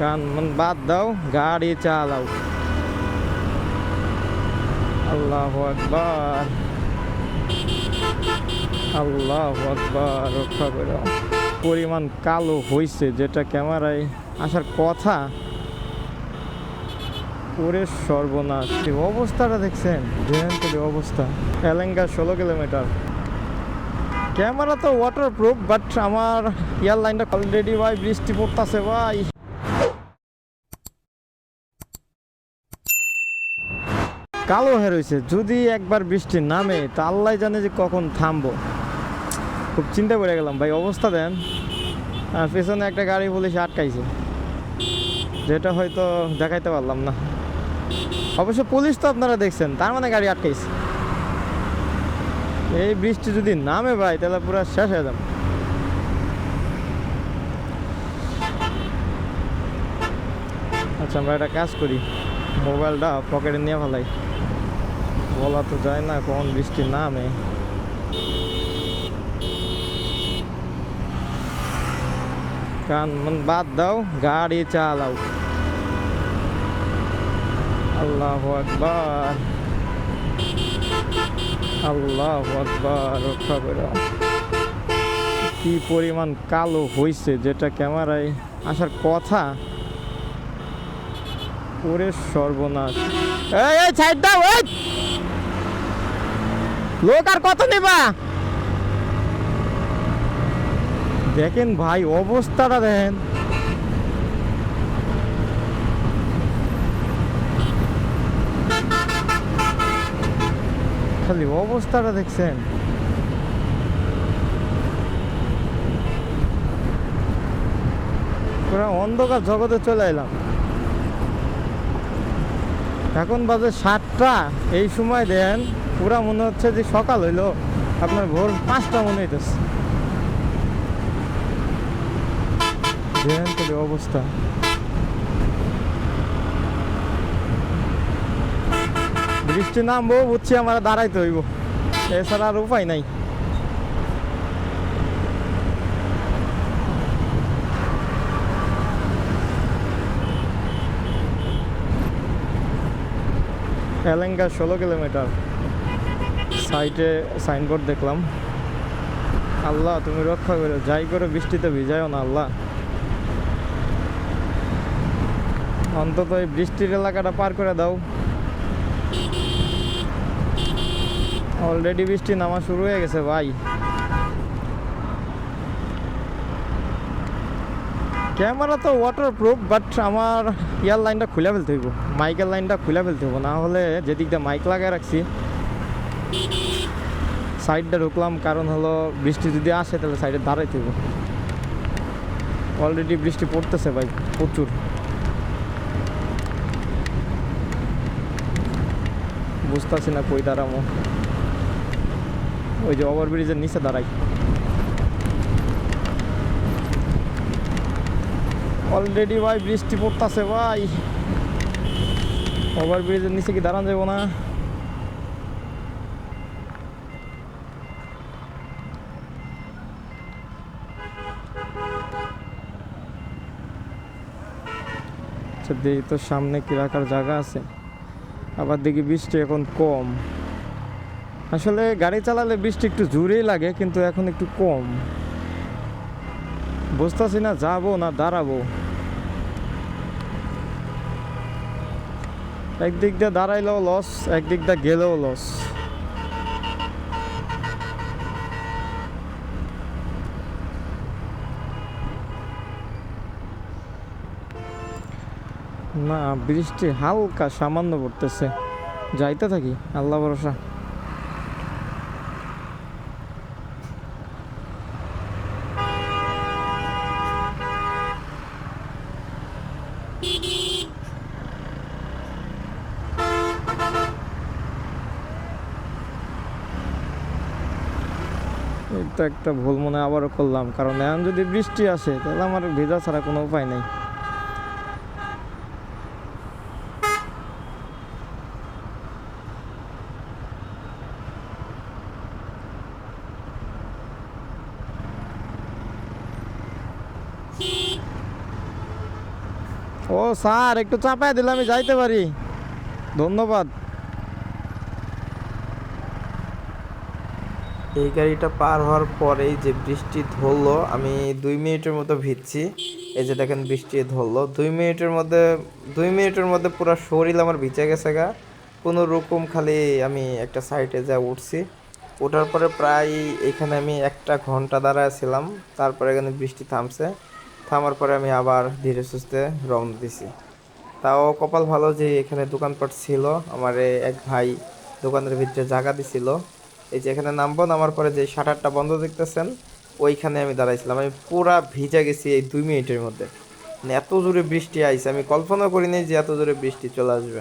গান মান বাদ দাও, গাড়ি চালাও। আল্লাহু আকবার, আল্লাহু আকবার। রক্ষা করো। পরিমাণ কালো হইছে যেটা ক্যামেরায় আসার কথা, ওরে সর্বনাশ। অবস্থাটা দেখছেন, ভয়ঙ্কর অবস্থা। এলেঙ্গা 16 কিলোমিটার। ক্যামেরা তো ওয়াটার প্রুফ, বাট আমার এয়ারলাইনটা অলরেডি ভাই বৃষ্টি পড়তেছে ভাই। কালো হয়ে রয়েছে, যদি একবার বৃষ্টি নামে তা আল্লাহ জানে যে কখন থামবো। খুব চিন্তা করে গেলাম ভাই, অবস্থা দেন। আর পেছনে একটা গাড়ি পুলিশ আটকাইছে, যেটা হয়তো দেখাইতে পারলাম না। অবশ্য পুলিশ তো আপনারা দেখছেন, তার মানে গাড়ি আটকাইছে। এই বৃষ্টি যদি নামে ভাই তাহলে পুরো শেষ হয়ে যাবে। আচ্ছা, আমরা একটা কাজ করি, মোবাইলটা পকেটে নিয়ে ফেলাই। বলা তো যায় না কখন বৃষ্টি নামে। গান মান বাদ দাও, গাড়ি চালাও। আল্লাহু আকবার, আল্লাহু আকবার। রক্ষা করো। কি পরিমাণ কালো হইছে যেটা ক্যামেরায় আসার কথা, ওরে সর্বনাশ। এই এই সাইড দাও, এই লোক আর কত নেবা? দেখেন ভাই, অবস্থাটা দেখেন। খালি অবস্থাটা দেখছেন। পুরো অন্ধকার জগতে চলে এলাম। এখন বাজে 7টা। এই সময় দেন পুরা মনে হচ্ছে যে সকাল হইলো, আপনার ভোর 5টা মনে হইতেছে। দেখেন অবস্থা। বৃষ্টি নামবো বুঝছি, আমার দাঁড়াইতে হইব, এছাড়া আর উপায় নাই। এলেঙ্গা 16 কিলোমিটার। সাইডে সাইনবোর্ড দেখলাম। আল্লাহ তুমি রক্ষা করো, যাই করে বৃষ্টিতে ভিজায়ও না আল্লাহ। অন্তত এই বৃষ্টির এলাকাটা পার করে দাও। অলরেডি বৃষ্টি নামা শুরু হয়ে গেছে ভাই। ক্যামেরা তো ওয়াটার প্রুফ, বাট আমার ইয়ার লাইনটা খুলে ফেলতে হইব, মাইকের লাইনটা খুলে ফেলতে হইব, না হলে যেদিক দিয়ে মাইক লাগায় রাখছি সাইডটা ঢুকলাম। কারণ হলো বৃষ্টি যদি আসে তাহলে সাইডে দাঁড়াইতে হইব। অলরেডি বৃষ্টি পড়তেছে ভাই, প্রচুর। বুঝতেছি না কই দাঁড়াবো। ওই যে ওভারব্রিজের নিচে দাঁড়াই। অলরেডি ভাই বৃষ্টি পড়তেছে ভাই। ওভারব্রিজের নিচে কি দাঁড়ানো যাবো না? আচ্ছা দেখি তো সামনে কি রাখার জায়গা আছে। আবার দেখি বৃষ্টি এখন কম। আসলে গাড়ি চালালে বৃষ্টি একটু জোরেই লাগে, কিন্তু এখন একটু কম। বুঝতেছি না যাবো না দাঁড়াবো। একদিক দিয়ে দাঁড়াইলেও লস, একদিক দিয়ে গেলেও লস। না, বৃষ্টি হালকা সামান্য পড়তেছে। যাইতে থাকি, আল্লাহ ভরসা। এটা একটা ভুল মনে আবারও করলাম, কারণ এখন যদি বৃষ্টি আসে তাহলে আমার ভেজা ছাড়া কোনো উপায় নেই। ও স্যার, একটু চাপায় দিলে আমি যাইতে পারি। ধন্যবাদ। এই গাড়িটা পার হওয়ার পরেই যে বৃষ্টি ধরলো, আমি 2 মিনিটের মতো ভিজছি। এই যে দেখেন বৃষ্টি ধরলো 2 মিনিটের মধ্যে পুরো শরীর আমার ভিজে গেছে গা। কোনো রকম খালি আমি একটা সাইডে যা উঠছি, ওঠার পরে প্রায় এখানে আমি 1 ঘন্টা দাঁড়ায় ছিলাম। তারপরে এখানে বৃষ্টি থামছে, থামার পরে আমি আবার ধীরে সুস্থে রওনা দিছি। তাও কপাল ভালো যে এখানে দোকানপাট ছিল, আমার এক ভাই দোকানের ভিতরে জায়গা দিছিল। এই যে এখানে নামবো, নামার পরে যে শাটারটা বন্ধ দেখতেছেন, ওইখানে আমি দাঁড়াইছিলাম। আমি পুরা ভিজে গেছি এই 2 মিনিটের মধ্যে। মানে এত জোরে বৃষ্টি আইছে, আমি কল্পনা করিনি যে এত জোরে বৃষ্টি চলে আসবে।